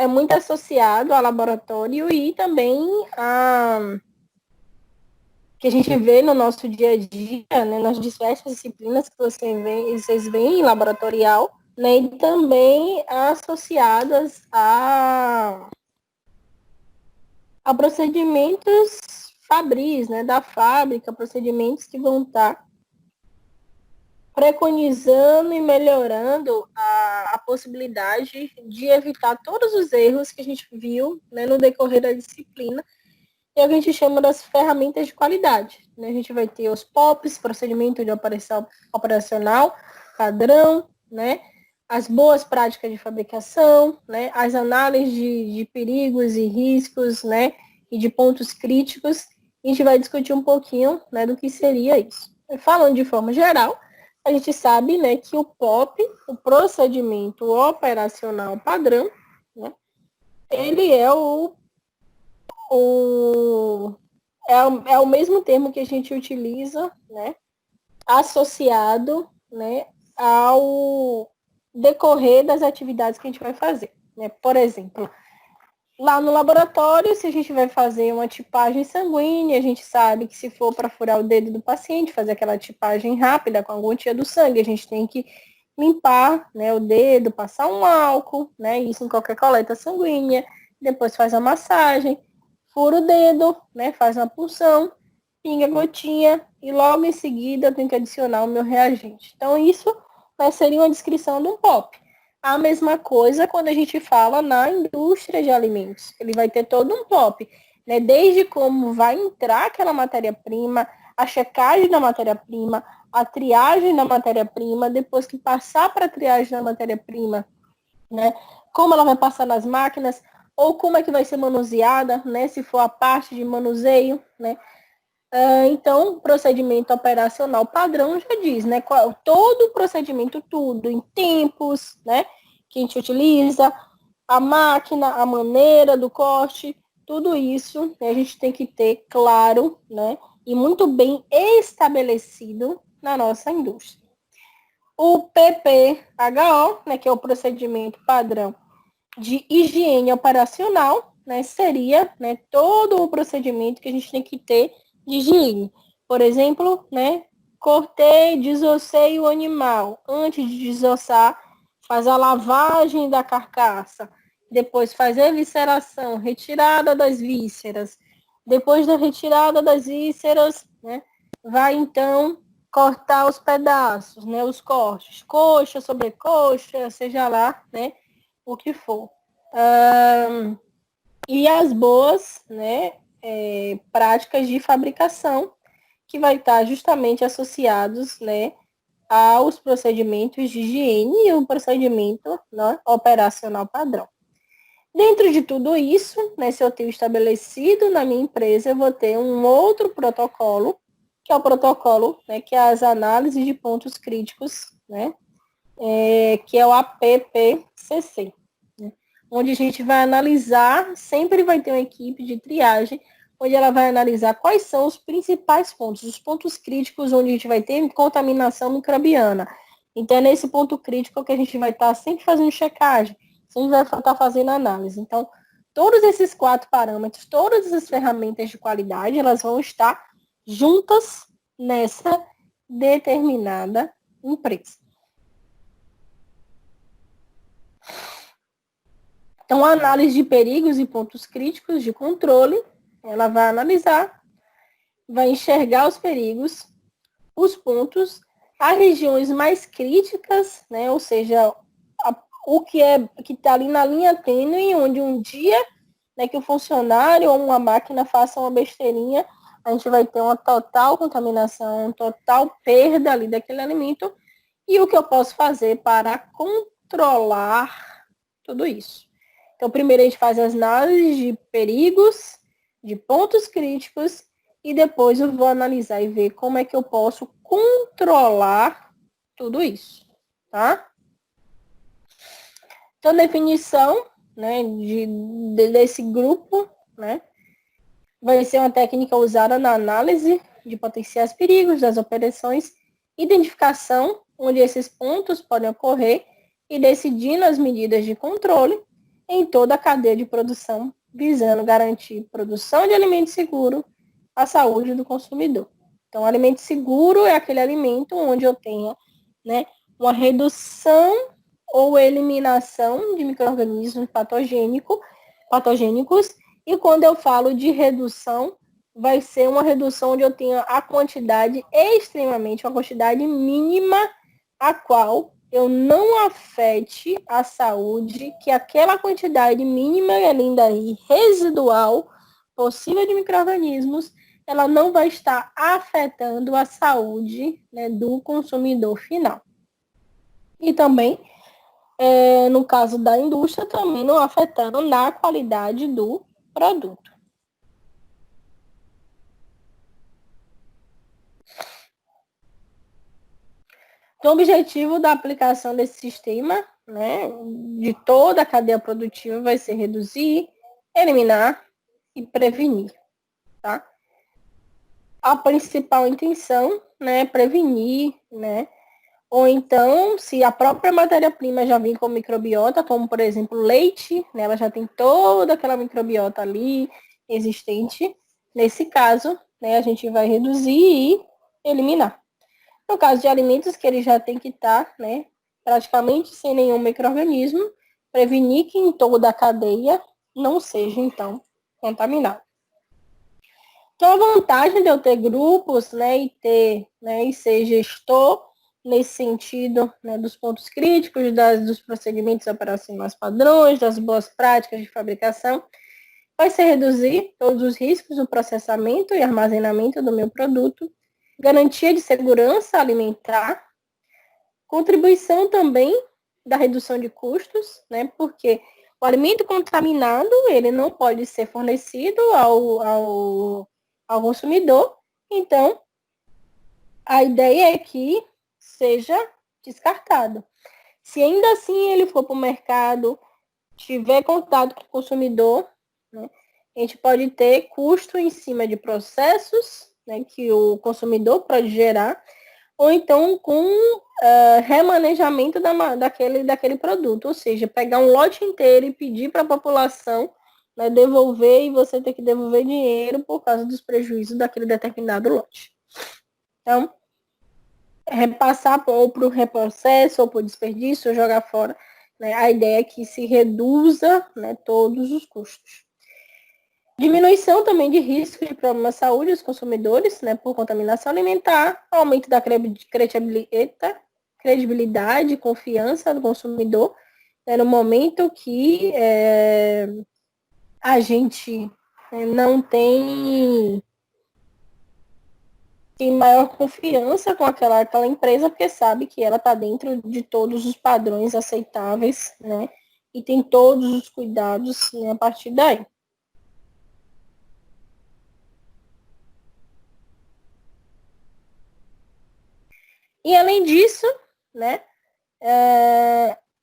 é muito associado ao laboratório e também a que a gente vê no nosso dia a dia, né, nas diversas disciplinas que vocês veem em laboratorial, né, e também associadas a procedimentos fabris, né, da fábrica, procedimentos que vão estar preconizando e melhorando a possibilidade de evitar todos os erros que a gente viu, né, no decorrer da disciplina, e a gente chama das ferramentas de qualidade. Né? A gente vai ter os POPs, procedimento de operação operacional, padrão, né? As boas práticas de fabricação, né? As análises de perigos e riscos, né? E de pontos críticos. A gente vai discutir um pouquinho, né, do que seria isso. Falando de forma geral, a gente sabe, né, que o POP, o procedimento operacional padrão, né, ele é o mesmo termo que a gente utiliza, né, associado, né, ao decorrer das atividades que a gente vai fazer. Né? Por exemplo, lá no laboratório, se a gente vai fazer uma tipagem sanguínea, a gente sabe que se for para furar o dedo do paciente, fazer aquela tipagem rápida com a gotinha do sangue, a gente tem que limpar, né, o dedo, passar um álcool, né, isso em qualquer coleta sanguínea, depois faz a massagem, fura o dedo, né, faz uma punção, pinga a gotinha e logo em seguida eu tenho que adicionar o meu reagente. Então isso, né, seria uma descrição de um POP. A mesma coisa quando a gente fala na indústria de alimentos. Ele vai ter todo um POP, né, desde como vai entrar aquela matéria-prima, a checagem da matéria-prima, a triagem da matéria-prima, depois que passar para a triagem da matéria-prima, né, como ela vai passar nas máquinas, ou como é que vai ser manuseada, né, se for a parte de manuseio, né. Então, procedimento operacional padrão já diz, né, todo o procedimento, tudo, em tempos, né, que a gente utiliza, a máquina, a maneira do corte, tudo isso, né, a gente tem que ter claro, né, e muito bem estabelecido na nossa indústria. O PPHO, né, que é o procedimento padrão de higiene operacional, né, seria, né, todo o procedimento que a gente tem que ter de higiene. Por exemplo, né, cortei, desossei o animal. Antes de desossar, faz a lavagem da carcaça. Depois faz a evisceração, retirada das vísceras. Depois da retirada das vísceras, né, vai então cortar os pedaços, né, os cortes, coxa, sobrecoxa, seja lá, né, o que for. E as boas, né, práticas de fabricação, que vai estar justamente associados, né, aos procedimentos de higiene e o procedimento, né, operacional padrão. Dentro de tudo isso, né, se eu tenho estabelecido na minha empresa, eu vou ter um outro protocolo, que é o protocolo, né, que é as análises de pontos críticos, né, que é o APPCC, né, onde a gente vai analisar, sempre vai ter uma equipe de triagem, onde ela vai analisar quais são os principais pontos, os pontos críticos onde a gente vai ter contaminação microbiana. Então, é nesse ponto crítico que a gente vai estar sempre fazendo checagem, sempre vai estar fazendo análise. Então, todos esses 4 parâmetros, todas essas ferramentas de qualidade, elas vão estar juntas nessa determinada empresa. Então, a análise de perigos e pontos críticos de controle, ela vai analisar, vai enxergar os perigos, os pontos, as regiões mais críticas, né, ou seja, o que está ali na linha tênue, onde um dia, né, que o funcionário ou uma máquina faça uma besteirinha, a gente vai ter uma total contaminação, uma total perda ali daquele alimento, e o que eu posso fazer para controlar tudo isso. Então, primeiro a gente faz as análises de perigos, de pontos críticos, e depois eu vou analisar e ver como é que eu posso controlar tudo isso, tá? Então, definição, né, desse grupo, né, vai ser uma técnica usada na análise de potenciais perigos das operações, identificação onde esses pontos podem ocorrer e decidindo as medidas de controle, em toda a cadeia de produção, visando garantir produção de alimento seguro, a saúde do consumidor. Então, alimento seguro é aquele alimento onde eu tenha, né, uma redução ou eliminação de micro-organismos patogênicos, e quando eu falo de redução, vai ser uma redução onde eu tenha a quantidade extremamente, uma quantidade mínima, a qual eu não afete a saúde, que aquela quantidade mínima e ainda aí residual possível de micro-organismos, ela não vai estar afetando a saúde, né, do consumidor final. E também, no caso da indústria, também não afetando na qualidade do produto. Então, o objetivo da aplicação desse sistema, né, de toda a cadeia produtiva, vai ser reduzir, eliminar e prevenir, tá? A principal intenção, né, é prevenir, né, ou então, se a própria matéria-prima já vem com microbiota, como, por exemplo, leite, né, ela já tem toda aquela microbiota ali existente, nesse caso, né, a gente vai reduzir e eliminar. No caso de alimentos que ele já tem que estar, né, praticamente sem nenhum micro-organismo, prevenir que em toda a cadeia não seja, então, contaminado. Então, a vantagem de eu ter grupos, né, e ser gestor nesse sentido, né, dos pontos críticos, dos procedimentos operacionais padrões, das boas práticas de fabricação, vai ser reduzir todos os riscos do processamento e armazenamento do meu produto, garantia de segurança alimentar, contribuição também da redução de custos, né, porque o alimento contaminado, ele não pode ser fornecido ao consumidor, então a ideia é que seja descartado. Se ainda assim ele for para o mercado, tiver contato com o consumidor, né, a gente pode ter custo em cima de processos, né, que o consumidor pode gerar, ou então com remanejamento daquele produto, ou seja, pegar um lote inteiro e pedir para a população, né, devolver, e você ter que devolver dinheiro por causa dos prejuízos daquele determinado lote. Então, repassar ou para o reprocesso, ou para o desperdício, ou jogar fora, né, a ideia é que se reduza, né, todos os custos. Diminuição também de risco de problemas de saúde dos consumidores, né, por contaminação alimentar, aumento da credibilidade e confiança do consumidor, né, no momento que a gente não tem maior confiança com aquela empresa, porque sabe que ela está dentro de todos os padrões aceitáveis, né, e tem todos os cuidados, né, a partir daí. E além disso, né,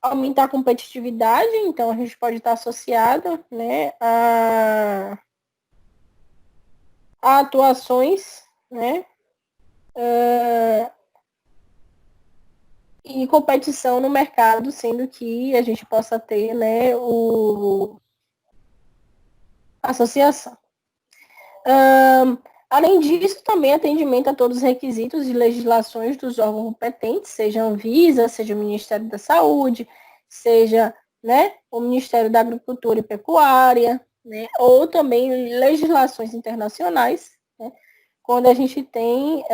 aumentar a competitividade, então a gente pode estar associado, né, a atuações, né, e competição no mercado, sendo que a gente possa ter, né, a associação. Além disso, também atendimento a todos os requisitos e legislações dos órgãos competentes, seja a Anvisa, seja o Ministério da Saúde, seja, né, o Ministério da Agricultura e Pecuária, né, ou também legislações internacionais, né, quando a gente tem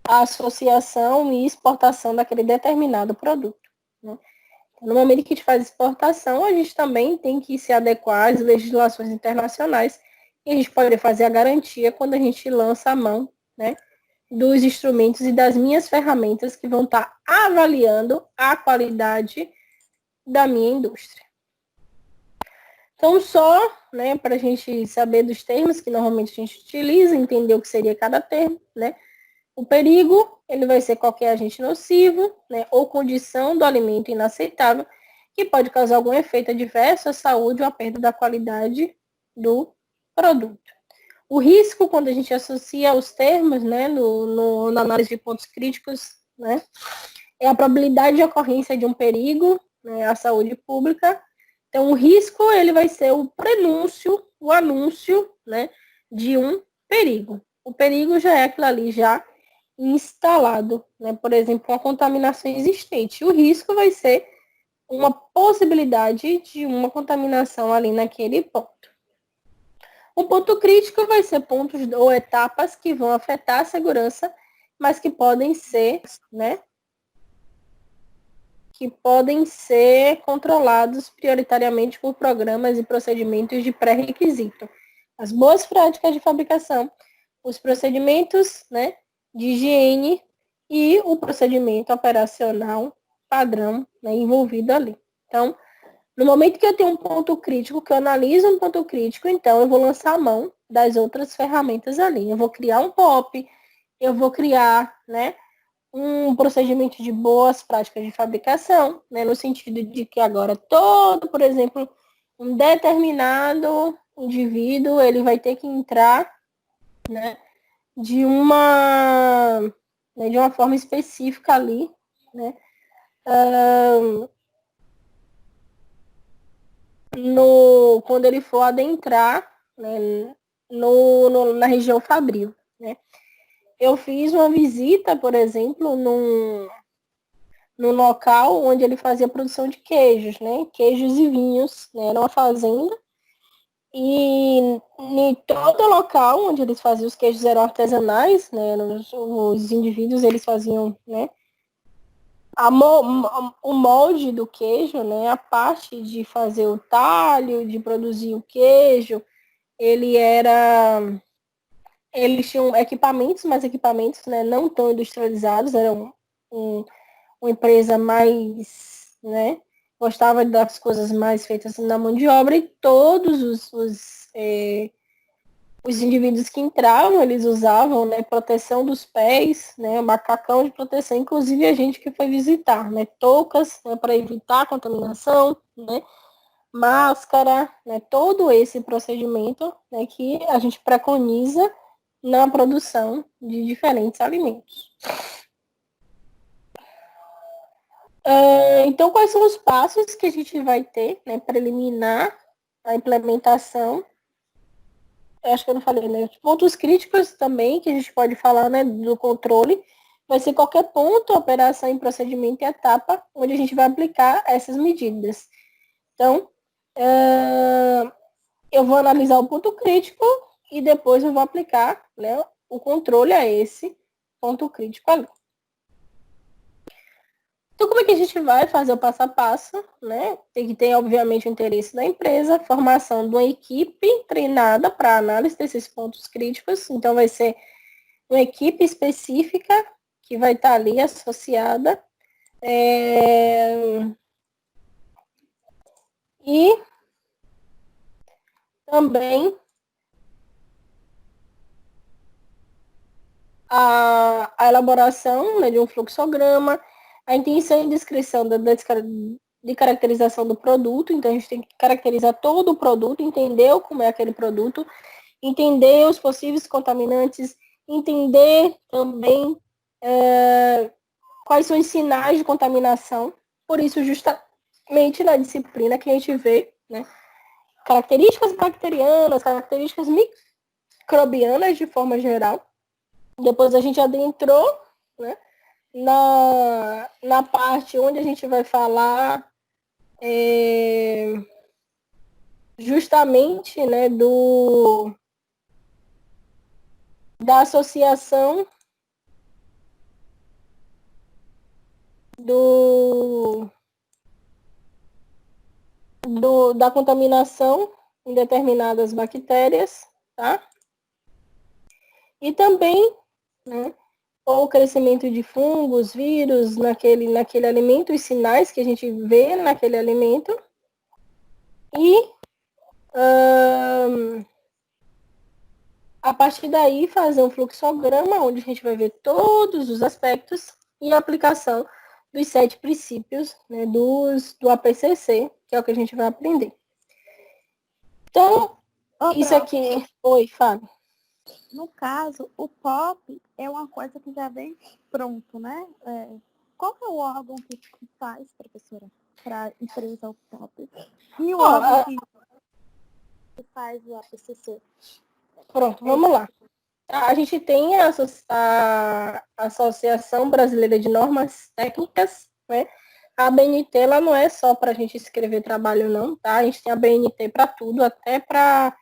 a associação e exportação daquele determinado produto. Né. No momento que a gente faz exportação, a gente também tem que se adequar às legislações internacionais, e a gente pode fazer a garantia quando a gente lança a mão, né, dos instrumentos e das minhas ferramentas que vão estar avaliando a qualidade da minha indústria. Então, só, né, para a gente saber dos termos que normalmente a gente utiliza, entender o que seria cada termo, né, o perigo, ele vai ser qualquer agente nocivo, né, ou condição do alimento inaceitável, que pode causar algum efeito adverso à saúde ou à perda da qualidade do produto. O risco, quando a gente associa os termos, né, na análise de pontos críticos, né, é a probabilidade de ocorrência de um perigo, né, à saúde pública. Então, o risco ele vai ser o prenúncio, o anúncio, né, de um perigo. O perigo já é aquilo ali já instalado, né? Por exemplo, uma contaminação existente. O risco vai ser uma possibilidade de uma contaminação ali naquele ponto. O ponto crítico vai ser pontos ou etapas que vão afetar a segurança, mas que podem ser, né, que podem ser controlados prioritariamente por programas e procedimentos de pré-requisito. As boas práticas de fabricação, os procedimentos, né, de higiene e o procedimento operacional padrão, né, envolvido ali. Então, no momento que eu tenho um ponto crítico, que eu analiso um ponto crítico, então eu vou lançar a mão das outras ferramentas ali. Eu vou criar um POP, eu vou criar, né, um procedimento de boas práticas de fabricação, né, no sentido de que agora todo, por exemplo, um determinado indivíduo, ele vai ter que entrar, né, de uma forma específica ali, né, quando ele for adentrar, né, na região fabril, né. Eu fiz uma visita, por exemplo, num local onde ele fazia produção de queijos, né, queijos e vinhos, né, era uma fazenda, e em todo local onde eles faziam os queijos eram artesanais, né, os indivíduos eles faziam, né, o molde do queijo, né, a parte de fazer o talho, de produzir o queijo, eles tinham equipamentos, mas equipamentos, né, não tão industrializados, eram uma empresa mais, né, gostava das coisas mais feitas na mão de obra, e todos os indivíduos que entravam, eles usavam, né, proteção dos pés, né, macacão de proteção, inclusive a gente que foi visitar, né, toucas, né, para evitar a contaminação, né, máscara, né, todo esse procedimento, né, que a gente preconiza na produção de diferentes alimentos. Então, quais são os passos que a gente vai ter, né, para eliminar a implementação? Eu acho que eu não falei, né? Os pontos críticos também, que a gente pode falar, né, do controle, vai ser qualquer ponto, operação em procedimento e etapa onde a gente vai aplicar essas medidas. Então, eu vou analisar o ponto crítico e depois eu vou aplicar, né, o controle a esse ponto crítico ali. Então, como é que a gente vai fazer o passo a passo, né? Tem que ter, obviamente, o interesse da empresa, formação de uma equipe treinada para análise desses pontos críticos. Então, vai ser uma equipe específica que vai estar ali associada. E também a elaboração, né, de um fluxograma, a intenção e descrição de caracterização do produto. Então, a gente tem que caracterizar todo o produto, entender como é aquele produto, entender os possíveis contaminantes, entender também quais são os sinais de contaminação. Por isso, justamente na disciplina que a gente vê, né, características bacterianas, características microbianas de forma geral. Depois a gente adentrou, né, na parte onde a gente vai falar justamente, né, da associação da contaminação em determinadas bactérias, tá? E também, né, ou o crescimento de fungos, vírus naquele alimento, os sinais que a gente vê naquele alimento. E a partir daí fazer um fluxograma onde a gente vai ver todos os aspectos e a aplicação dos 7 princípios, né, do APCC, que é o que a gente vai aprender. Então, isso aqui... Oi, Fábio. No caso, o POP é uma coisa que já vem pronto, né? Qual é o órgão que faz, professora? para a empresa o POP? E o Ó, órgão que faz o APCC? pronto, vamos lá. A gente tem a Associação Brasileira de Normas Técnicas, né? A ABNT, ela não é só para a gente escrever trabalho, não, tá? A gente tem a ABNT para tudo, até para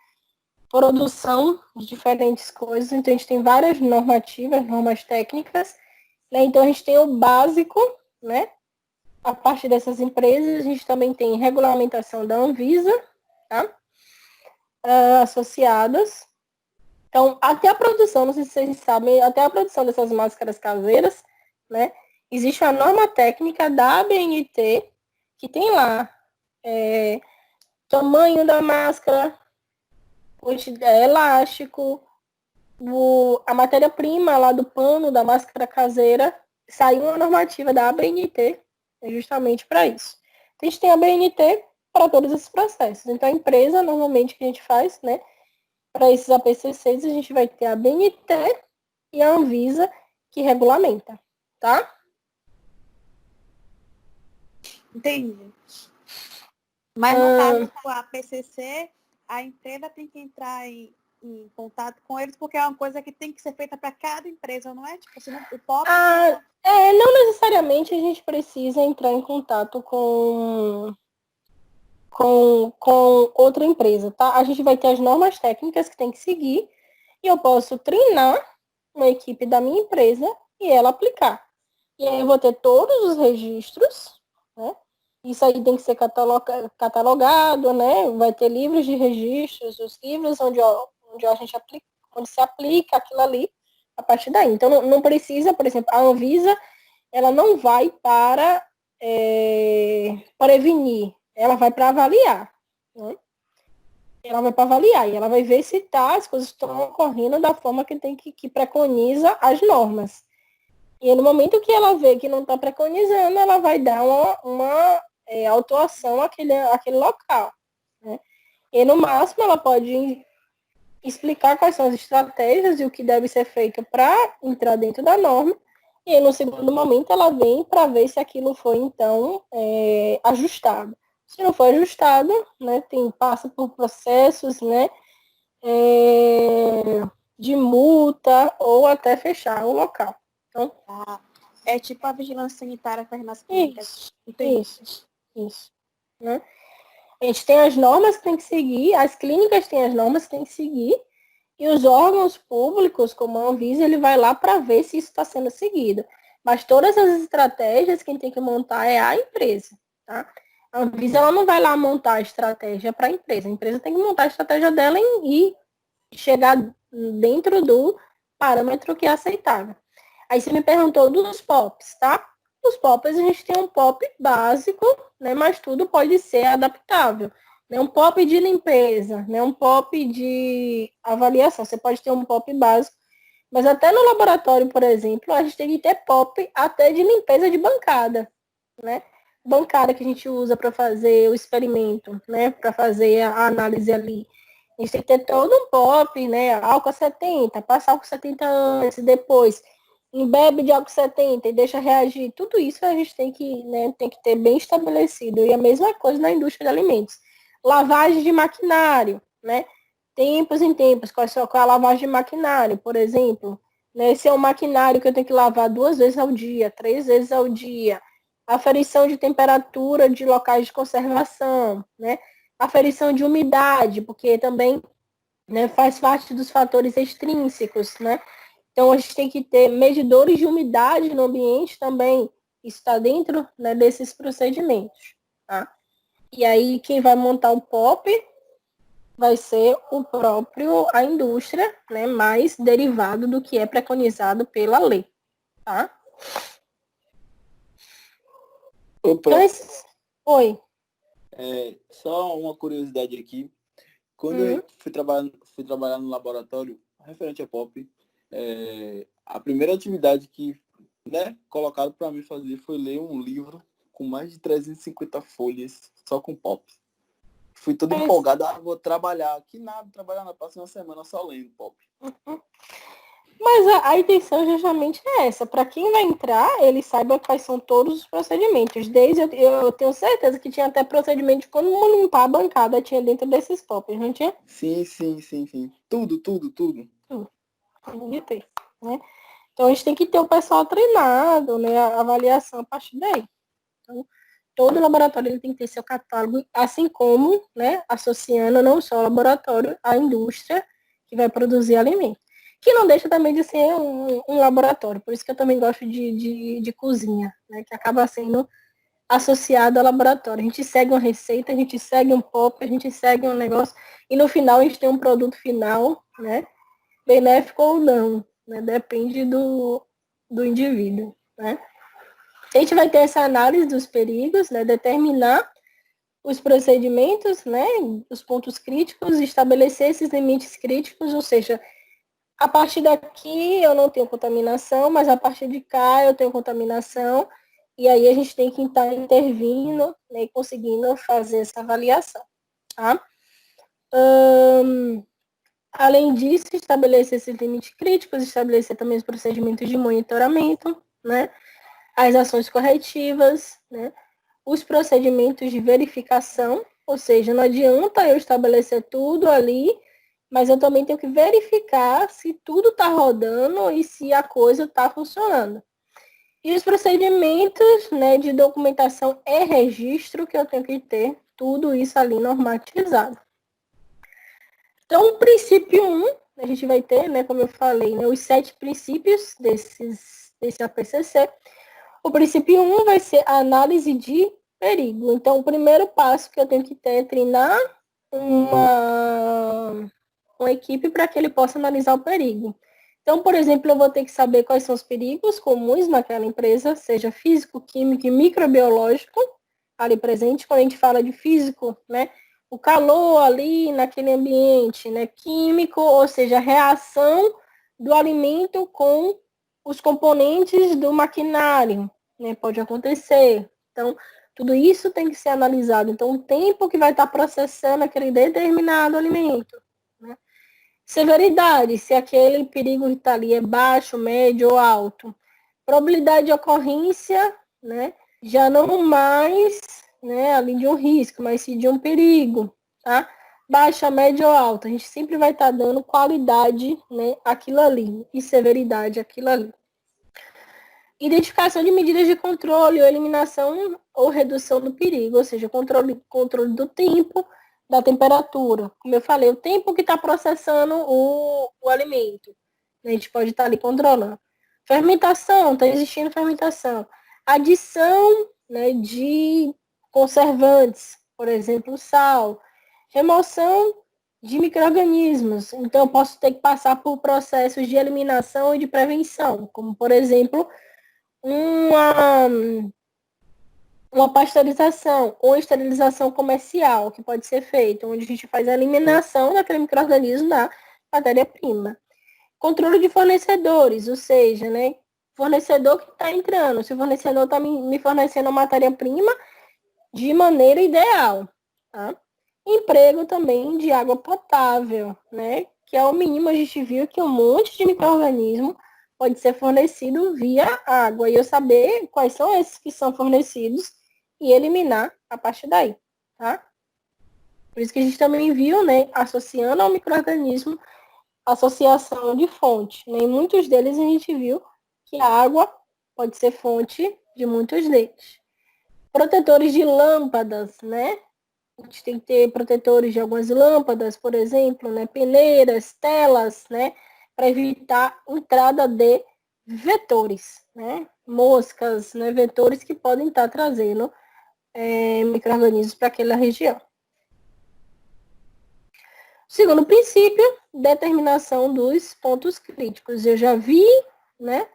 produção de diferentes coisas. Então, a gente tem várias normativas, normas técnicas, né? Então, a gente tem o básico, né? A partir dessas empresas, a gente também tem regulamentação da Anvisa, tá? Associadas. Então, até a produção, não sei se vocês sabem, até a produção dessas máscaras caseiras, né? Existe uma norma técnica da ABNT que tem lá tamanho da máscara, elástico, a matéria-prima lá do pano da máscara caseira. Saiu uma normativa da ABNT justamente para isso. A gente tem a ABNT para todos esses processos. Então, a empresa, normalmente, que a gente faz, né? Para esses APCCs, a gente vai ter a ABNT e a Anvisa, que regulamenta, tá? Entendi. Mas no caso do APCC, a empresa tem que entrar em contato com eles, porque é uma coisa que tem que ser feita para cada empresa, não é? Tipo, assim, o POP... Não necessariamente a gente precisa entrar em contato com outra empresa, tá? A gente vai ter as normas técnicas que tem que seguir e eu posso treinar uma equipe da minha empresa e ela aplicar. E aí eu vou ter todos os registros, né? Isso aí tem que ser catalogado, né? Vai ter livros de registros, os livros onde a gente aplica, onde se aplica aquilo ali a partir daí. Então não precisa, por exemplo, a Anvisa, ela não vai para prevenir, ela vai para avaliar, né? Ela vai para avaliar e ela vai ver se as coisas estão ocorrendo da forma que preconiza as normas. E no momento que ela vê que não está preconizando, ela vai dar uma autuação àquele local, né? E no máximo ela pode explicar quais são as estratégias e o que deve ser feito para entrar dentro da norma. E aí, no segundo momento ela vem para ver se aquilo foi então ajustado. Se não for ajustado, né, passa por processos, né, de multa ou até fechar o local. Então, é tipo a vigilância sanitária faz nas clínicas. Isso. Né? A gente tem as normas que tem que seguir, as clínicas têm as normas que tem que seguir, e os órgãos públicos, como a Anvisa, ele vai lá para ver se isso está sendo seguido. Mas todas as estratégias quem tem que montar é a empresa, tá? A Anvisa ela não vai lá montar a estratégia para a empresa tem que montar a estratégia dela e chegar dentro do parâmetro que é aceitável. Aí você me perguntou dos POPs, tá? Os POPs a gente tem um POP básico, né? Mas tudo pode ser adaptável. Né? Um POP de limpeza, né? Um POP de avaliação. Você pode ter um POP básico, mas até no laboratório, por exemplo, a gente tem que ter POP até de limpeza de bancada, né? Bancada que a gente usa para fazer o experimento, né? Para fazer a análise ali. A gente tem que ter todo um POP, né? Álcool 70, passa álcool 70 antes e depois embebe de álcool 70 e deixa reagir. Tudo isso a gente tem que, né, tem que ter bem estabelecido. E a mesma coisa na indústria de alimentos. Lavagem de maquinário, né? Tempos em tempos, qual é a lavagem de maquinário, por exemplo. Né? Se é um maquinário que eu tenho que lavar 2 vezes ao dia, 3 vezes ao dia. Aferição de temperatura de locais de conservação, né? Aferição de umidade, porque também, né, faz parte dos fatores extrínsecos, né? Então, a gente tem que ter medidores de umidade no ambiente também. Isso está dentro, né, desses procedimentos. Tá? E aí, quem vai montar o POP vai ser a indústria, né, mais derivado do que é preconizado pela lei. Tá? Opa, Então, Oi. só uma curiosidade aqui. Quando eu fui trabalhar no laboratório, referente a POP, a primeira atividade que, né, colocaram para mim fazer foi ler um livro com mais de 350 folhas, só com POP. Fui todo empolgado, vou trabalhar. Que nada, trabalhar na próxima semana só lendo POP. Mas a intenção justamente é essa. Para quem vai entrar, ele saiba quais são todos os procedimentos. Desde eu tenho certeza que tinha até procedimento de como limpar a bancada, tinha dentro desses POPs, não tinha? Sim, sim, sim, sim. Tudo, tudo, tudo. Tem que ter, né? Então a gente tem que ter o pessoal treinado, né? A avaliação a partir daí. Então, todo laboratório ele tem que ter seu catálogo, assim como, né, associando não só o laboratório, à indústria que vai produzir alimento. Que não deixa também de ser um laboratório. Por isso que eu também gosto de cozinha, né, que acaba sendo associado ao laboratório. A gente segue uma receita, a gente segue um POP, a gente segue um negócio, e no final a gente tem um produto final, né, benéfico ou não, né, depende do indivíduo, né. A gente vai ter essa análise dos perigos, né, determinar os procedimentos, né, os pontos críticos, estabelecer esses limites críticos, ou seja, a partir daqui eu não tenho contaminação, mas a partir de cá eu tenho contaminação, e aí a gente tem que estar intervindo, né, e conseguindo fazer essa avaliação, tá? Além disso, estabelecer esses limites críticos, estabelecer também os procedimentos de monitoramento, né, as ações corretivas, né, os procedimentos de verificação, ou seja, não adianta eu estabelecer tudo ali, mas eu também tenho que verificar se tudo está rodando e se a coisa está funcionando. E os procedimentos, né, de documentação e registro que eu tenho que ter, tudo isso ali normatizado. Então, o princípio 1, a gente vai ter, né, como eu falei, né, os 7 princípios desse APCC. O princípio 1 vai ser a análise de perigo. Então, o primeiro passo que eu tenho que ter é treinar uma equipe para que ele possa analisar o perigo. Então, por exemplo, eu vou ter que saber quais são os perigos comuns naquela empresa, seja físico, químico e microbiológico, ali presente. Quando a gente fala de físico, né, o calor ali naquele ambiente, né, químico, ou seja, a reação do alimento com os componentes do maquinário, né, pode acontecer. Então, tudo isso tem que ser analisado. Então, o tempo que vai estar processando aquele determinado alimento, né? Severidade, se aquele perigo que está ali é baixo, médio ou alto. Probabilidade de ocorrência, né? Já não mais, né, ali de um risco, mas sim de um perigo, tá? Baixa, média ou alta. A gente sempre vai estar dando qualidade, né, aquilo ali, e severidade aquilo ali. Identificação de medidas de controle ou eliminação ou redução do perigo, ou seja, controle do tempo, da temperatura. Como eu falei, o tempo que está processando o alimento. A gente pode estar ali controlando. Fermentação, está existindo fermentação. Adição, né, de conservantes, por exemplo, sal. Remoção de micro-organismos. Então, eu posso ter que passar por processos de eliminação e de prevenção, como, por exemplo, uma pasteurização ou esterilização comercial que pode ser feita, onde a gente faz a eliminação daquele micro-organismo da matéria-prima. Controle de fornecedores, ou seja, né, fornecedor que está entrando, se o fornecedor está me fornecendo a matéria-prima de maneira ideal. Tá? Emprego também de água potável, né, que é o mínimo. A gente viu que um monte de micro-organismo pode ser fornecido via água, e eu saber quais são esses que são fornecidos e eliminar a partir daí, tá? Por isso que a gente também viu, né, associando ao micro-organismo, associação de fonte, né? Em muitos deles a gente viu que a água pode ser fonte de muitos deles. Protetores de lâmpadas, né? A gente tem que ter protetores de algumas lâmpadas, por exemplo, né, peneiras, telas, né, para evitar entrada de vetores, né, moscas, né, vetores que podem estar trazendo micro-organismos para aquela região. Segundo princípio, determinação dos pontos críticos. Eu já vi, né,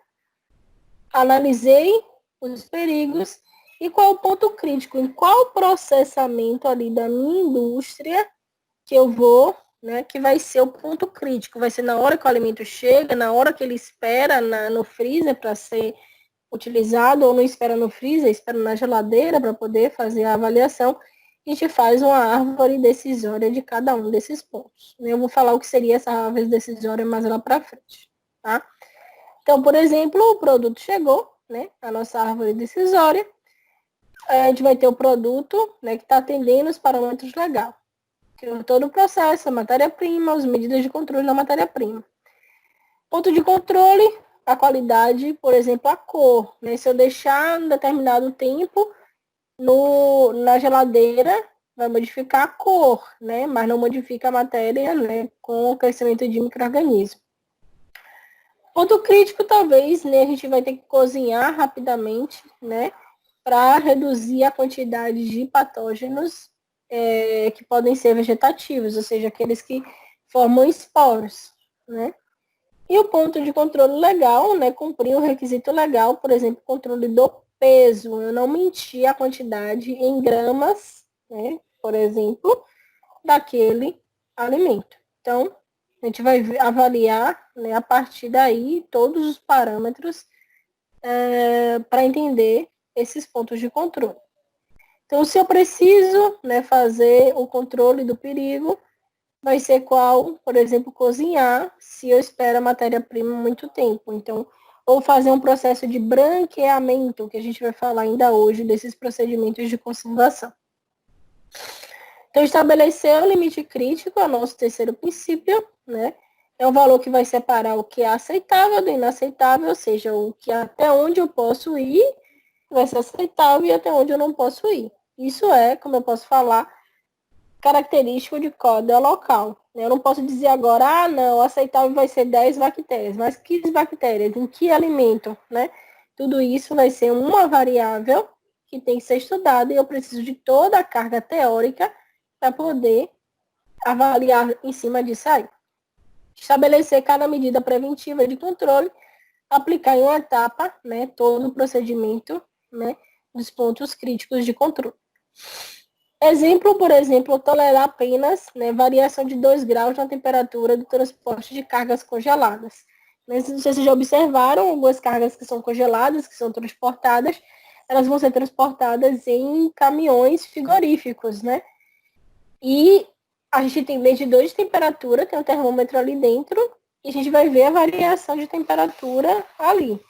analisei os perigos. E qual é o ponto crítico? Em qual processamento ali da minha indústria que eu vou, né, que vai ser o ponto crítico? Vai ser na hora que o alimento chega, na hora que ele espera no freezer para ser utilizado, ou não espera no freezer, espera na geladeira para poder fazer a avaliação. A gente faz uma árvore decisória de cada um desses pontos. Eu vou falar o que seria essa árvore decisória mais lá para frente, tá? Então, por exemplo, o produto chegou, né, a nossa árvore decisória, a gente vai ter o produto, né, que está atendendo os parâmetros legais. Todo o processo, a matéria-prima, as medidas de controle da matéria-prima. Ponto de controle, a qualidade, por exemplo, a cor. Né? Se eu deixar um determinado tempo na geladeira, vai modificar a cor, né? Mas não modifica a matéria, né? Com o crescimento de micro-organismos. Ponto crítico, talvez, né? A gente vai ter que cozinhar rapidamente, né? Para reduzir a quantidade de patógenos que podem ser vegetativos, ou seja, aqueles que formam esporos, né? E o ponto de controle legal, né? Cumprir um requisito legal, por exemplo, controle do peso. Eu não mentir a quantidade em gramas, né? Por exemplo, daquele alimento. Então, a gente vai avaliar, né, a partir daí todos os parâmetros para entender esses pontos de controle. Então, se eu preciso, né, fazer o controle do perigo, vai ser qual, por exemplo, cozinhar, se eu espero a matéria-prima muito tempo. Então, ou fazer um processo de branqueamento, que a gente vai falar ainda hoje desses procedimentos de conservação. Então, estabelecer o limite crítico é o nosso terceiro princípio, né? É o valor que vai separar o que é aceitável do inaceitável, ou seja, o que até onde eu posso ir vai ser aceitável e até onde eu não posso ir. Isso é, como eu posso falar, característico de cada local. Eu não posso dizer agora, não, aceitável vai ser 10 bactérias, mas que bactérias, em que alimento, né? Tudo isso vai ser uma variável que tem que ser estudada e eu preciso de toda a carga teórica para poder avaliar em cima disso aí. Estabelecer cada medida preventiva de controle, aplicar em uma etapa, né, todo o procedimento, né, dos pontos críticos de controle. Exemplo, por exemplo, tolerar apenas, né, variação de 2 graus na temperatura do transporte de cargas congeladas. Não sei se vocês já observaram, algumas cargas que são congeladas, que são transportadas, elas vão ser transportadas em caminhões frigoríficos, né? E a gente tem medidor de temperatura, tem um termômetro ali dentro, e a gente vai ver a variação de temperatura ali.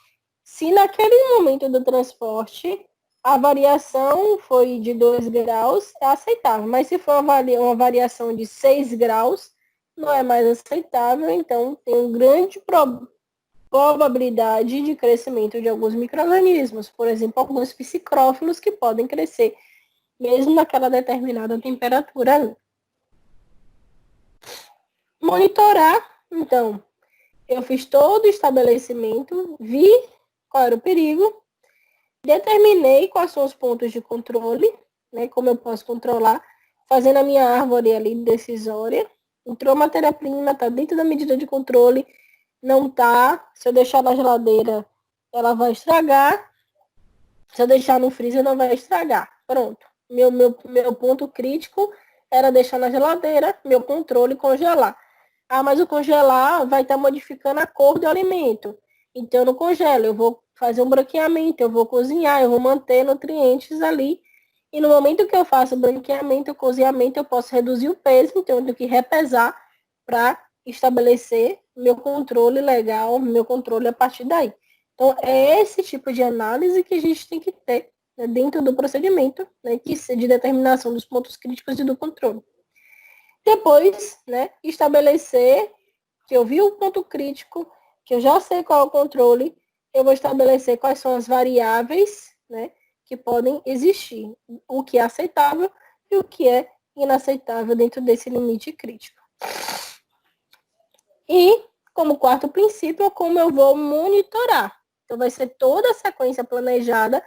Se naquele momento do transporte a variação foi de 2 graus, é aceitável. Mas se for uma variação de 6 graus, não é mais aceitável. Então, tem uma grande probabilidade de crescimento de alguns micro-organismos. Por exemplo, alguns psicrófilos que podem crescer, mesmo naquela determinada temperatura. Monitorar, então, eu fiz todo o estabelecimento, vi qual era o perigo, determinei quais são os pontos de controle, né, como eu posso controlar, fazendo a minha árvore ali decisória. Entrou matéria-prima, está dentro da medida de controle, não está. Se eu deixar na geladeira, ela vai estragar. Se eu deixar no freezer, não vai estragar. Pronto. Meu ponto crítico era deixar na geladeira, meu controle congelar. Ah, mas o congelar vai estar modificando a cor do alimento. Então, eu não congelo, eu vou fazer um branqueamento, eu vou cozinhar, eu vou manter nutrientes ali. E no momento que eu faço o branqueamento, o cozinhamento, eu posso reduzir o peso, então eu tenho que repesar para estabelecer meu controle legal, meu controle a partir daí. Então, é esse tipo de análise que a gente tem que ter, né, dentro do procedimento, né, de determinação dos pontos críticos e do controle. Depois, né, estabelecer que eu vi o ponto crítico, que eu já sei qual é o controle, eu vou estabelecer quais são as variáveis, né, que podem existir, o que é aceitável e o que é inaceitável dentro desse limite crítico. E, como quarto princípio, como eu vou monitorar. Então, vai ser toda a sequência planejada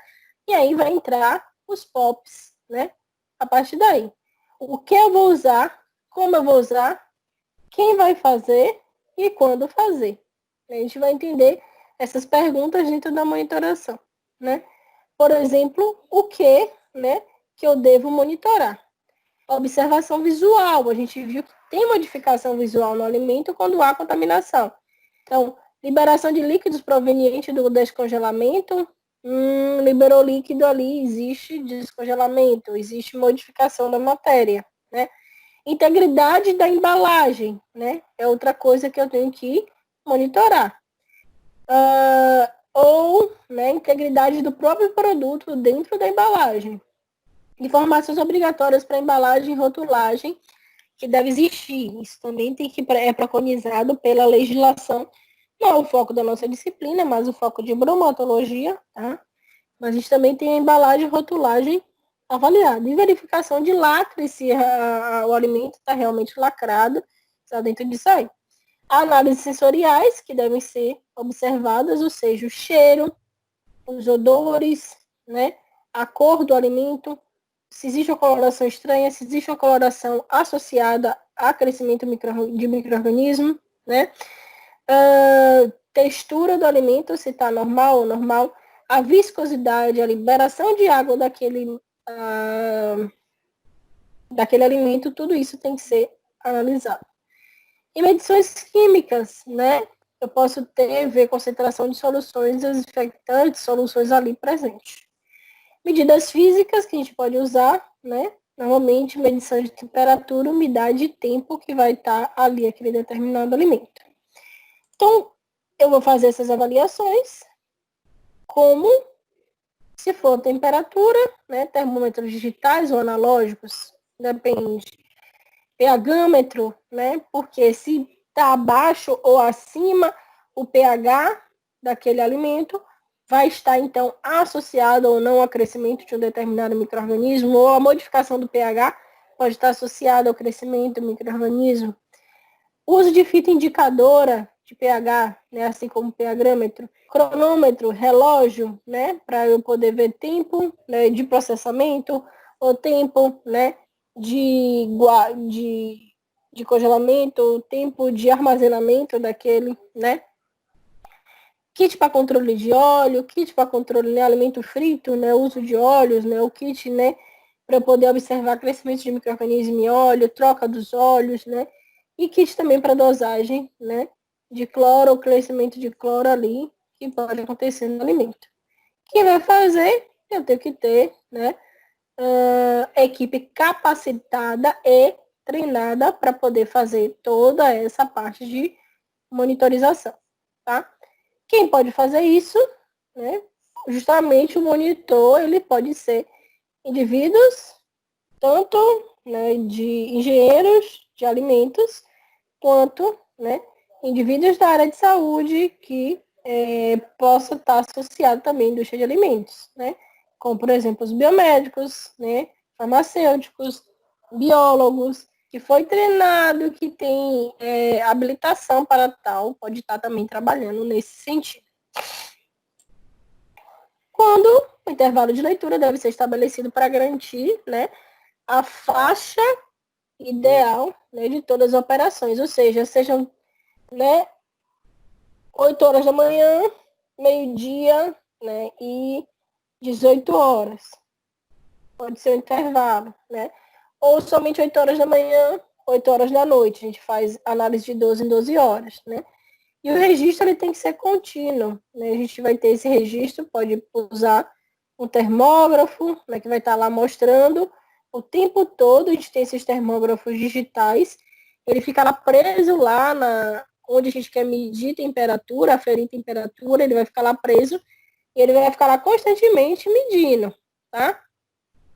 e aí vai entrar os POPs, né, a partir daí. O que eu vou usar, como eu vou usar, quem vai fazer e quando fazer. A gente vai entender essas perguntas dentro da monitoração, né? Por exemplo, o que, né, que eu devo monitorar? Observação visual. A gente viu que tem modificação visual no alimento quando há contaminação. Então, liberação de líquidos proveniente do descongelamento. Liberou líquido ali, existe descongelamento, existe modificação da matéria, né? Integridade da embalagem, né? É outra coisa que eu tenho que monitorar. ou, né, integridade do próprio produto dentro da embalagem. Informações obrigatórias para embalagem e rotulagem que deve existir. Isso também é preconizado pela legislação. Não é o foco da nossa disciplina, mas o foco de bromatologia, tá? Mas a gente também tem a embalagem e rotulagem avaliada. E verificação de lacre, se o alimento está realmente lacrado, está dentro disso aí. Análises sensoriais, que devem ser observadas, ou seja, o cheiro, os odores, né? A cor do alimento, se existe uma coloração estranha, se existe uma coloração associada a crescimento de micro-organismo, né? Textura do alimento, se está normal ou normal, a viscosidade, a liberação de água daquele alimento, tudo isso tem que ser analisado. E medições químicas, né? Eu posso ver concentração de soluções desinfectantes, soluções ali presentes. Medidas físicas que a gente pode usar, né? Normalmente, medição de temperatura, umidade e tempo que vai estar ali aquele determinado alimento. Então, eu vou fazer essas avaliações como se for temperatura, né? Termômetros digitais ou analógicos, depende. pH-metro, né? Porque se está abaixo ou acima o pH daquele alimento, vai estar, então, associado ou não ao crescimento de um determinado micro-organismo, ou a modificação do pH pode estar associada ao crescimento do micro-organismo. Uso de fita indicadora de pH, né, assim como pH-metro, cronômetro, relógio, né, para eu poder ver tempo, né, de processamento, ou tempo, né, de congelamento, ou tempo de armazenamento daquele, né, kit para controle de óleo, kit para controle de, né, alimento frito, né, uso de óleos, né, o kit, né, para poder observar crescimento de micro-organismo em óleo, troca dos óleos, né, e kit também para dosagem, né, de cloro, ou crescimento de cloro ali, que pode acontecer no alimento. Quem vai fazer, eu tenho que ter, né, equipe capacitada e treinada para poder fazer toda essa parte de monitorização, tá? Quem pode fazer isso, né? Justamente o monitor, ele pode ser indivíduos, tanto, né, de engenheiros de alimentos, quanto, né, indivíduos da área de saúde que possa estar associado também à indústria de alimentos, né? Como, por exemplo, os biomédicos, né, farmacêuticos, biólogos, que foi treinado, que tem habilitação para tal, pode estar também trabalhando nesse sentido. Quando o intervalo de leitura deve ser estabelecido para garantir, né, a faixa ideal, né, de todas as operações, ou seja, sejam, né, 8 horas da manhã, meio-dia, né, e 18 horas. Pode ser o intervalo, né? Ou somente 8 horas da manhã, 8 horas da noite. A gente faz análise de 12 em 12 horas, né? E o registro ele tem que ser contínuo, né? A gente vai ter esse registro, pode usar um termógrafo, né, que vai estar lá mostrando o tempo todo. A gente tem esses termógrafos digitais, ele fica lá preso lá onde a gente quer medir temperatura, aferir temperatura, ele vai ficar lá preso e ele vai ficar lá constantemente medindo, tá?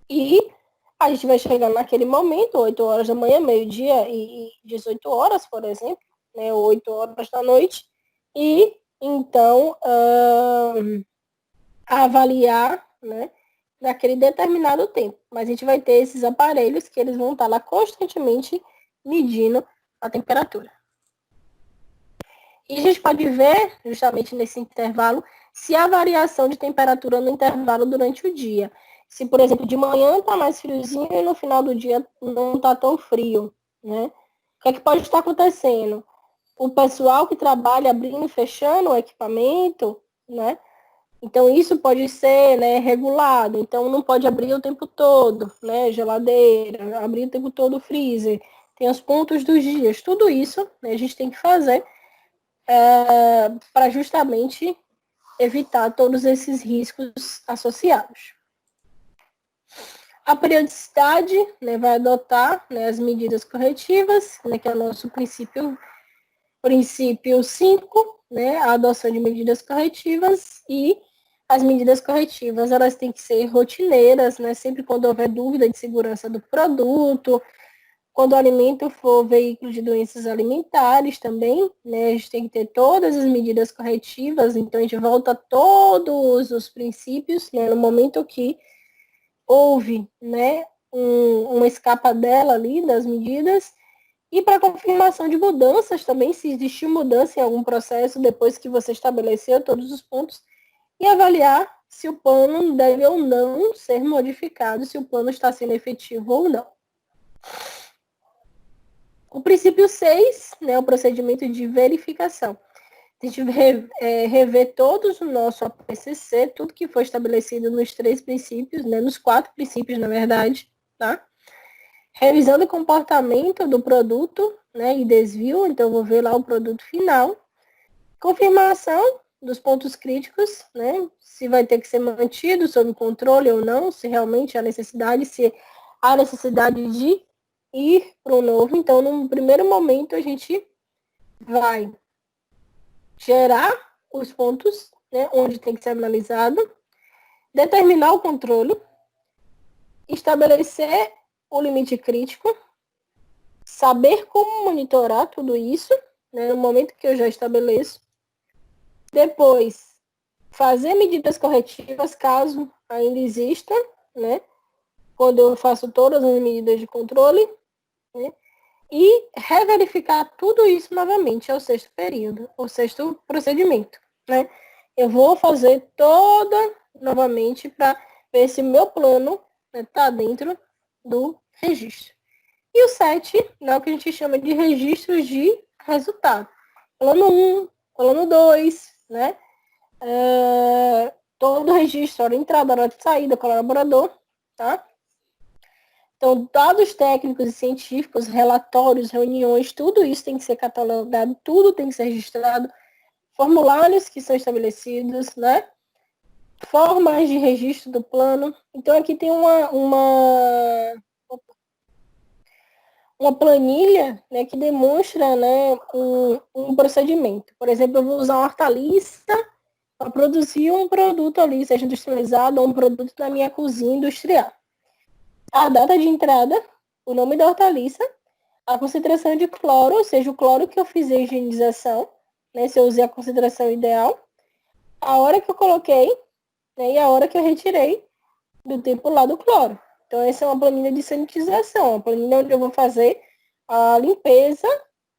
E a gente vai chegar naquele momento, 8 horas da manhã, meio-dia e 18 horas, por exemplo, né, 8 horas da noite, e então avaliar, né, naquele determinado tempo. Mas a gente vai ter esses aparelhos que eles vão estar lá constantemente medindo a temperatura. E a gente pode ver, justamente nesse intervalo, se há variação de temperatura no intervalo durante o dia. Se, por exemplo, de manhã está mais friozinho e no final do dia não está tão frio, né? O que é que pode estar acontecendo? O pessoal que trabalha abrindo e fechando o equipamento, né? Então, isso pode ser, né, regulado. Então, não pode abrir o tempo todo, né? Geladeira, abrir o tempo todo o freezer. Tem os pontos dos dias. Tudo isso, né, a gente tem que fazer para justamente evitar todos esses riscos associados. A periodicidade, né, vai adotar, né, as medidas corretivas, né, que é o nosso princípio princípio 5, né, a adoção de medidas corretivas, e as medidas corretivas, elas têm que ser rotineiras, né, sempre quando houver dúvida de segurança do produto, quando o alimento for veículo de doenças alimentares também, né, a gente tem que ter todas as medidas corretivas, então a gente volta a todos os princípios, né, no momento que houve, né, uma escapadela ali das medidas, e para confirmação de mudanças também, se existiu mudança em algum processo depois que você estabeleceu todos os pontos, e avaliar se o plano deve ou não ser modificado, se o plano está sendo efetivo ou não. O princípio 6, né, o procedimento de verificação. A gente rever todos o nosso APCC, tudo que foi estabelecido nos 3 princípios, né, nos 4 princípios, na verdade, tá? Revisando o comportamento do produto, né, e desvio, então eu vou ver lá o produto final. Confirmação dos pontos críticos, né, se vai ter que ser mantido sob controle ou não, se realmente há necessidade, se há necessidade de ir para o novo. Então, no primeiro momento, a gente vai gerar os pontos, né, onde tem que ser analisado, determinar o controle, estabelecer o limite crítico, saber como monitorar tudo isso, né, no momento que eu já estabeleço. Depois, fazer medidas corretivas, caso ainda exista, né, quando eu faço todas as medidas de controle, né, e reverificar tudo isso novamente ao 6º período, ao 6º procedimento, né. Eu vou fazer toda novamente para ver se o meu plano está, né, dentro do registro. E o 7, né, o que a gente chama de registros de resultado. Plano 1, plano 2, né? Todo o registro, hora de entrada, hora de saída, colaborador, tá? Então, dados técnicos e científicos, relatórios, reuniões, tudo isso tem que ser catalogado, tudo tem que ser registrado, formulários que são estabelecidos, né? Formas de registro do plano. Então, aqui tem uma planilha, né, que demonstra, né, um procedimento. Por exemplo, eu vou usar uma hortaliça para produzir um produto ali, seja industrializado ou um produto na minha cozinha industrial. A data de entrada, o nome da hortaliça, a concentração de cloro, ou seja, o cloro que eu fiz a higienização, né, se eu usei a concentração ideal, a hora que eu coloquei, né, e a hora que eu retirei do tempo lá do cloro. Então, essa é uma planilha de sanitização, uma planilha onde eu vou fazer a limpeza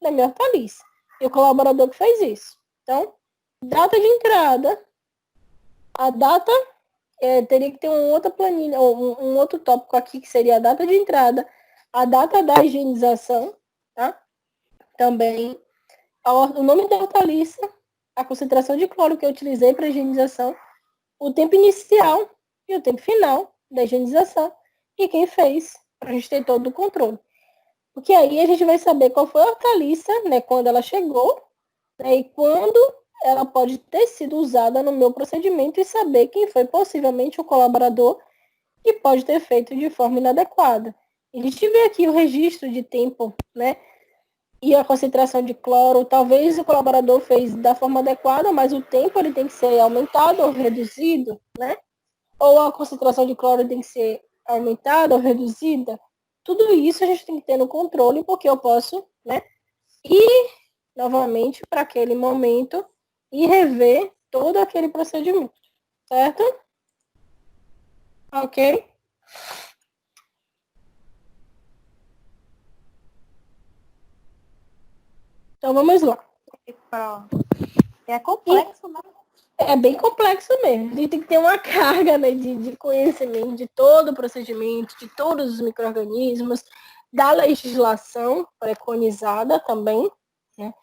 da minha hortaliça. E o colaborador que fez isso. Então, data de entrada, a data, teria que ter uma outra planilha, um outro tópico aqui, que seria a data de entrada, a data da higienização, tá? Também, o nome da hortaliça, a concentração de cloro que eu utilizei para higienização, o tempo inicial e o tempo final da higienização, e quem fez, para a gente ter todo o controle. Porque aí a gente vai saber qual foi a hortaliça, né, quando ela chegou, né, e quando ela pode ter sido usada no meu procedimento, e saber quem foi possivelmente o colaborador que pode ter feito de forma inadequada. A gente vê aqui o registro de tempo, né, e a concentração de cloro. Talvez o colaborador fez da forma adequada, mas o tempo ele tem que ser aumentado ou reduzido, né? Ou a concentração de cloro tem que ser aumentada ou reduzida. Tudo isso a gente tem que ter no controle, porque eu posso, né, ir novamente para aquele momento e rever todo aquele procedimento, certo? Ok? Então vamos lá. Pronto. É complexo, né? É bem complexo mesmo. A gente tem que ter uma carga, né, de conhecimento de todo o procedimento, de todos os micro-organismos, da legislação preconizada também, né,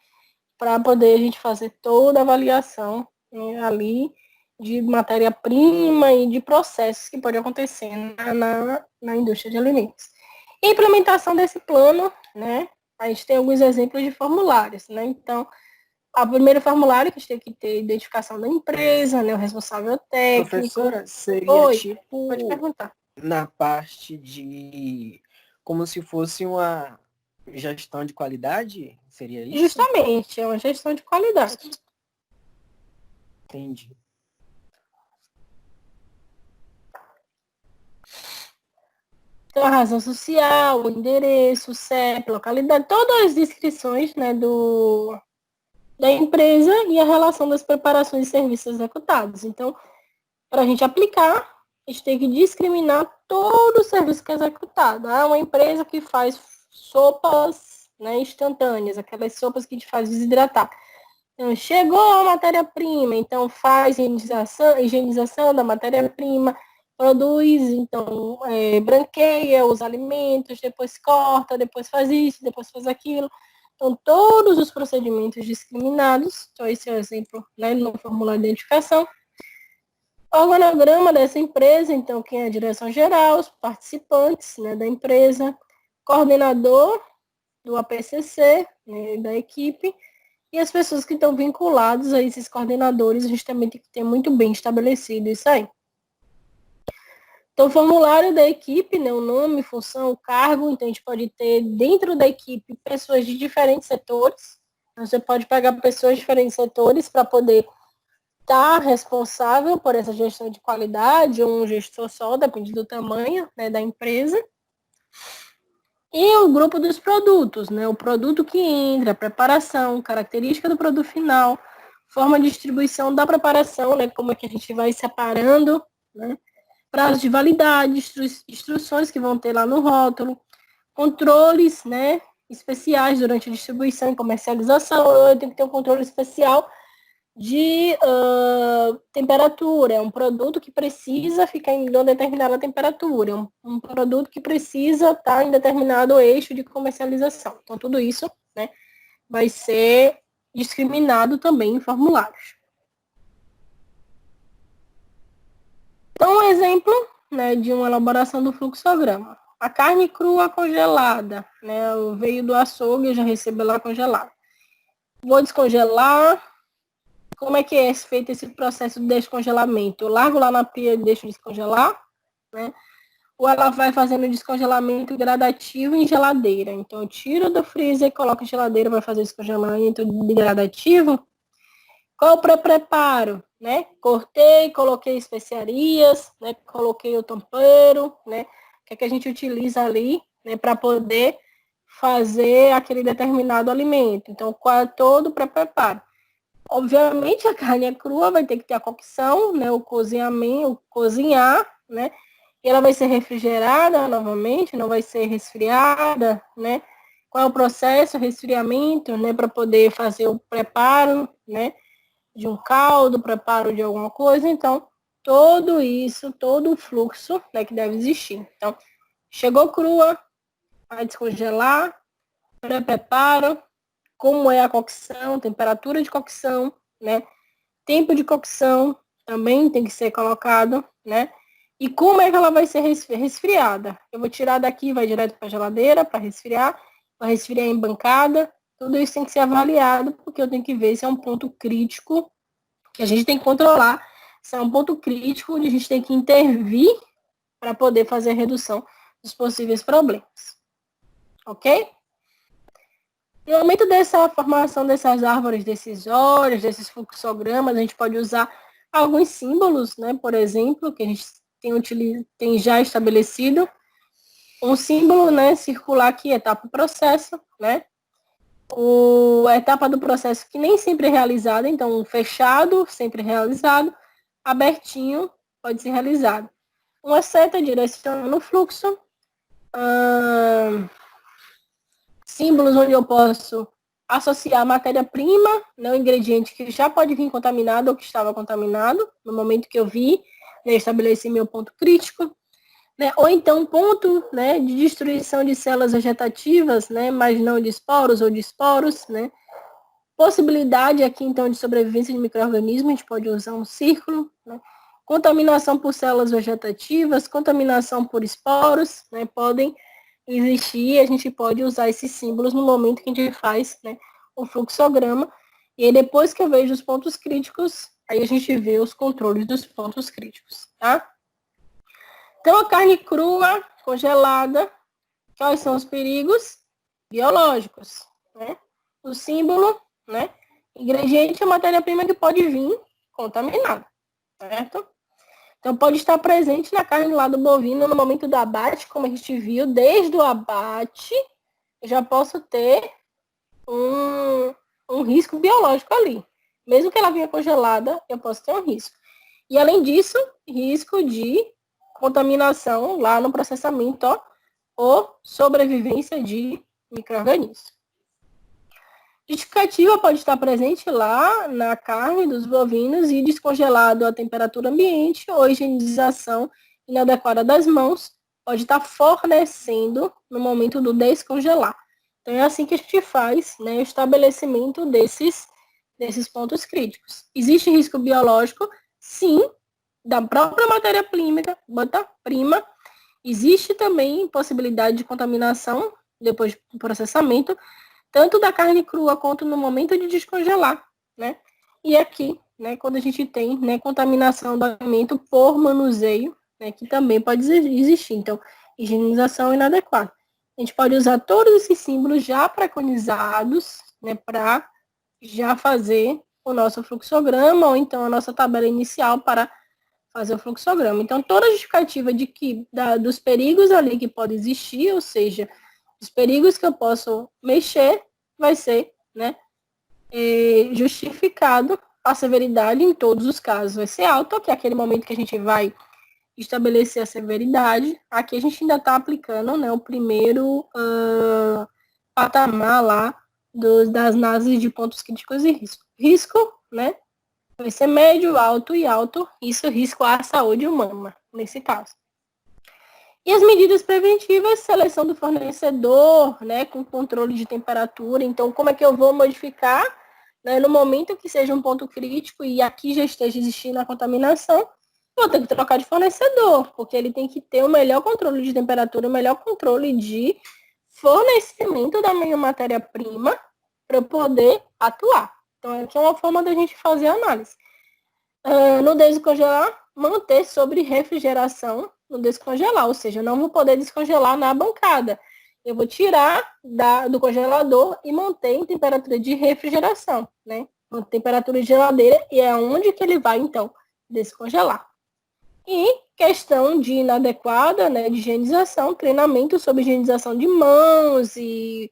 para poder a gente fazer toda a avaliação, né, ali de matéria-prima e de processos que podem acontecer na indústria de alimentos. Implementação desse plano, né, a gente tem alguns exemplos de formulários, né, então, o primeiro formulário que a gente tem que ter identificação da empresa, né, o responsável técnico. Professora, seria Oi, tipo pode perguntar. na parte de como se fosse uma Gestão de qualidade? Seria isso? Justamente, é uma gestão de qualidade. Entendi. Então, a razão social, o endereço, o CEP, localidade, todas as descrições, né, da empresa e a relação das preparações e serviços executados. Então, para a gente aplicar, a gente tem que discriminar todo o serviço que é executado. Uma empresa que faz sopas, né, instantâneas, aquelas sopas que a gente faz desidratar. Então, chegou a matéria-prima, então faz higienização da matéria-prima, produz, então, branqueia os alimentos, depois corta, depois faz isso, depois faz aquilo. Então, todos os procedimentos discriminados, então esse é o exemplo, né, no formulário de identificação. Organograma dessa empresa, então, quem é a direção geral, os participantes, né, da empresa, coordenador do APCC, né, da equipe, e as pessoas que estão vinculadas a esses coordenadores, a gente também tem que ter muito bem estabelecido isso aí. Então, o formulário da equipe, né, o nome, função, o cargo, então a gente pode ter dentro da equipe pessoas de diferentes setores. Então, você pode pegar pessoas de diferentes setores para poder estar responsável por essa gestão de qualidade, ou um gestor só, depende do tamanho, né, da empresa. E o grupo dos produtos, né, o produto que entra, a preparação, característica do produto final, forma de distribuição da preparação, né, como é que a gente vai separando, né, prazo de validade, instruções que vão ter lá no rótulo, controles, né, especiais durante a distribuição e comercialização. Eu tenho que ter um controle especial de temperatura. É um produto que precisa ficar em uma determinada temperatura. É um produto que precisa estar em determinado eixo de comercialização. Então, tudo isso, né, vai ser discriminado também em formulários. Então, um exemplo, né, de uma elaboração do fluxograma. A carne crua congelada, né, veio do açougue, eu já recebo ela congelada. Vou descongelar. Como é que é feito esse processo de descongelamento? Eu largo lá na pia e deixo descongelar, né? Ou ela vai fazendo descongelamento gradativo em geladeira. Então, eu tiro do freezer e coloco em geladeira para fazer descongelamento gradativo. Qual o pré-preparo? Né? Cortei, coloquei especiarias, né? Coloquei o tempero, né? O que a gente utiliza ali, né? Para poder fazer aquele determinado alimento. Então, qual é todo o pré-preparo? Obviamente, a carne é crua, vai ter que ter a cocção, né? O cozinhamento, o cozinhar, né? E ela vai ser refrigerada novamente, não vai ser resfriada, né? Qual é o processo, resfriamento, né? Para poder fazer o preparo, né? De um caldo, preparo de alguma coisa. Então, tudo isso, todo o fluxo, né, que deve existir. Então, chegou crua, vai descongelar, preparo, como é a cocção, temperatura de cocção, né? Tempo de cocção também tem que ser colocado, né? E como é que ela vai ser resfriada? Eu vou tirar daqui, vai direto para a geladeira para resfriar em bancada. Tudo isso tem que ser avaliado, porque eu tenho que ver se é um ponto crítico que a gente tem que controlar. Se é um ponto crítico onde a gente tem que intervir para poder fazer a redução dos possíveis problemas. Ok? No momento dessa formação dessas árvores decisórias, desses fluxogramas, a gente pode usar alguns símbolos, né? Por exemplo, que a gente tem já estabelecido. Um símbolo, né, circular que é etapa do processo, né? A etapa do processo que nem sempre é realizada, então fechado, sempre realizado, abertinho, pode ser realizado. Uma seta direcionando o fluxo. Símbolos onde eu posso associar matéria-prima, né, o ingrediente que já pode vir contaminado ou que estava contaminado, no momento que eu vi, né, estabeleci meu ponto crítico, né, ou então ponto, né, de destruição de células vegetativas, né, mas não de esporos ou de esporos, né. Possibilidade aqui, então, de sobrevivência de micro-organismos, a gente pode usar um círculo, né. Contaminação por células vegetativas, contaminação por esporos, né, podem existir, a gente pode usar esses símbolos no momento que a gente faz, né, o fluxograma. E aí, depois que eu vejo os pontos críticos, aí a gente vê os controles dos pontos críticos, tá? Então, a carne crua, congelada, quais são os perigos? biológicos, né? O símbolo, né? Ingrediente é matéria-prima que pode vir contaminada, certo? Então, pode estar presente na carne lá do bovino no momento do abate, como a gente viu, desde o abate, eu já posso ter um risco biológico ali. Mesmo que ela venha congelada, eu posso ter um risco. E, além disso, risco de contaminação lá no processamento, ó, ou sobrevivência de micro-organismos. Justificativa pode estar presente lá na carne dos bovinos e descongelado à temperatura ambiente ou higienização inadequada das mãos pode estar fornecendo no momento do descongelar. Então, é assim que a gente faz, né, o estabelecimento desses pontos críticos. Existe risco biológico? Sim, da própria matéria-prima. Existe também possibilidade de contaminação depois do processamento, tanto da carne crua quanto no momento de descongelar, né? E aqui, né, quando a gente tem, né, contaminação do alimento por manuseio, né, que também pode existir. Então, higienização inadequada. A gente pode usar todos esses símbolos já preconizados, né, para já fazer o nosso fluxograma ou então a nossa tabela inicial para fazer o fluxograma. Então, toda a justificativa de que dos perigos ali que podem existir, ou seja, os perigos que eu posso mexer, vai ser, né, justificado. A severidade em todos os casos vai ser alta, que é aquele momento que a gente vai estabelecer a severidade. Aqui a gente ainda está aplicando, né, o primeiro patamar lá das análises de pontos críticos e risco. Risco, né, vai ser médio, alto e alto. Isso risco à saúde humana, nesse caso. E as medidas preventivas, seleção do fornecedor, né, com controle de temperatura. Então, como é que eu vou modificar, né, no momento que seja um ponto crítico e aqui já esteja existindo a contaminação, vou ter que trocar de fornecedor, porque ele tem que ter o melhor controle de temperatura, o melhor controle de fornecimento da minha matéria-prima para eu poder atuar. Então, aqui é uma forma da gente fazer a análise. No descongelar, manter sobre refrigeração no descongelar, ou seja, eu não vou poder descongelar na bancada. Eu vou tirar do congelador e manter em temperatura de refrigeração, né? Uma temperatura de geladeira, e é onde que ele vai, então, descongelar. E questão de inadequada, né, de higienização, treinamento sobre higienização de mãos e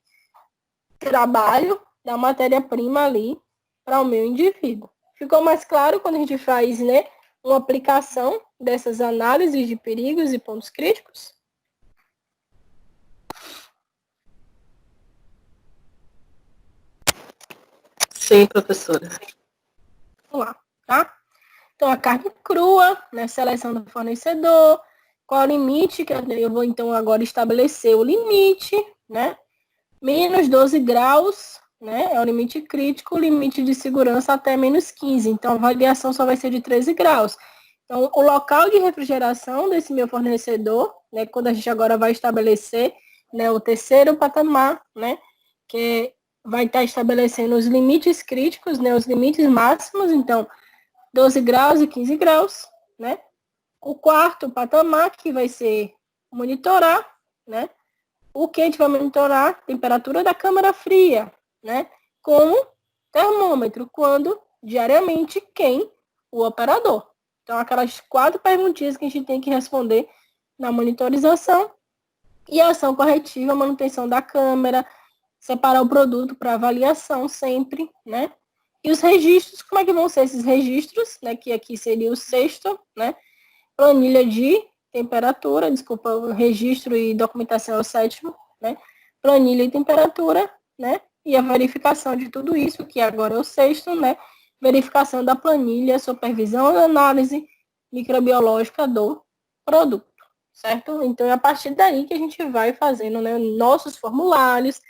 trabalho da matéria-prima ali para o meu indivíduo. Ficou mais claro quando a gente faz, né, uma aplicação dessas análises de perigos e pontos críticos? Sim, professora. Vamos lá, tá? Então, a carne crua, né, seleção do fornecedor, qual é o limite, que eu vou, então, agora estabelecer o limite, né? Menos 12 graus, né, é o limite crítico, o limite de segurança até menos 15. Então, a variação só vai ser de 13 graus. Então, o local de refrigeração desse meu fornecedor, né, quando a gente agora vai estabelecer, né, o terceiro patamar, né, que vai estar estabelecendo os limites críticos, né, os limites máximos, então, 12 graus e 15 graus, né. O quarto patamar, que vai ser monitorar, né, o que a gente vai monitorar? A temperatura da câmara fria, né, com termômetro, quando diariamente quem? O operador. Então, aquelas 4 perguntinhas que a gente tem que responder na monitorização e a ação corretiva, manutenção da câmera, separar o produto para avaliação sempre, né? E os registros, como é que vão ser esses registros, né? Que aqui seria o sexto, né? Planilha de temperatura, desculpa, o registro e documentação é o sétimo, né? Planilha e temperatura, né? E a verificação de tudo isso, que agora é o sexto, né? Verificação da planilha, supervisão e análise microbiológica do produto, certo? Então, é a partir daí que a gente vai fazendo, né, nossos formulários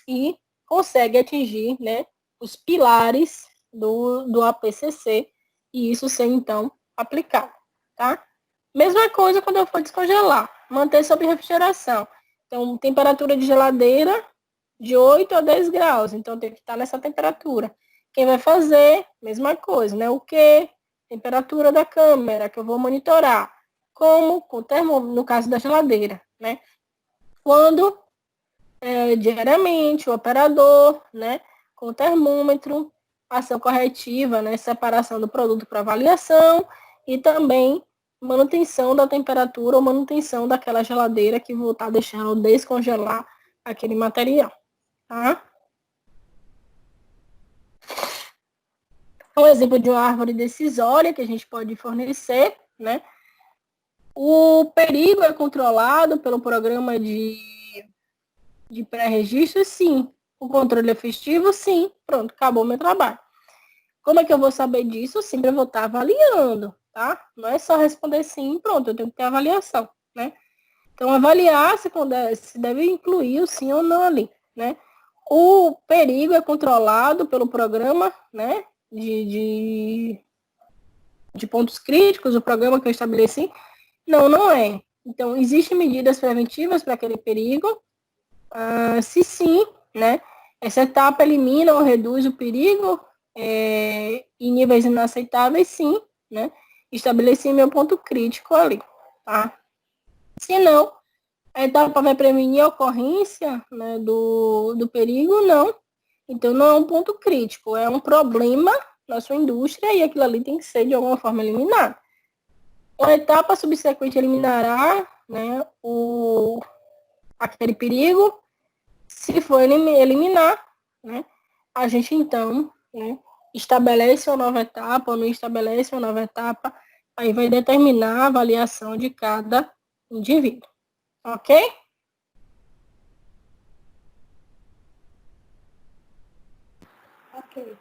e consegue atingir, né, os pilares do APCC e isso ser, então, aplicado, tá? Mesma coisa quando eu for descongelar, manter sob refrigeração. Então, temperatura de geladeira de 8 a 10 graus, então tem que estar nessa temperatura. Quem vai fazer, mesma coisa, né? O que? Temperatura da câmera, que eu vou monitorar. Como? Com termômetro, no caso da geladeira, né? Quando diariamente, o operador, né, com o termômetro, ação corretiva, né, separação do produto para avaliação e também manutenção da temperatura ou manutenção daquela geladeira que vou estar deixando descongelar aquele material, tá? Um exemplo de uma árvore decisória que a gente pode fornecer, né? O perigo é controlado pelo programa de pré-registro, sim. O controle efetivo, sim. Pronto, acabou meu trabalho. Como é que eu vou saber disso? Sempre eu vou estar avaliando, tá? Não é só responder sim, pronto, eu tenho que ter avaliação, né? Então, avaliar se deve incluir o sim ou não ali, né? O perigo é controlado pelo programa, né? De pontos críticos, o programa que eu estabeleci. Não, não é. Então, existem medidas preventivas para aquele perigo. Se sim, né? Essa etapa elimina ou reduz o perigo em níveis inaceitáveis, sim, né? Estabeleci meu ponto crítico ali, tá? Se não, a etapa vai prevenir a ocorrência, né, do perigo, não. Então, não é um ponto crítico, é um problema na sua indústria e aquilo ali tem que ser, de alguma forma, eliminado. A etapa subsequente eliminará, né, aquele perigo. Se for eliminar, né, a gente, então, né, estabelece uma nova etapa ou não estabelece uma nova etapa, aí vai determinar a avaliação de cada indivíduo. Ok? Ok.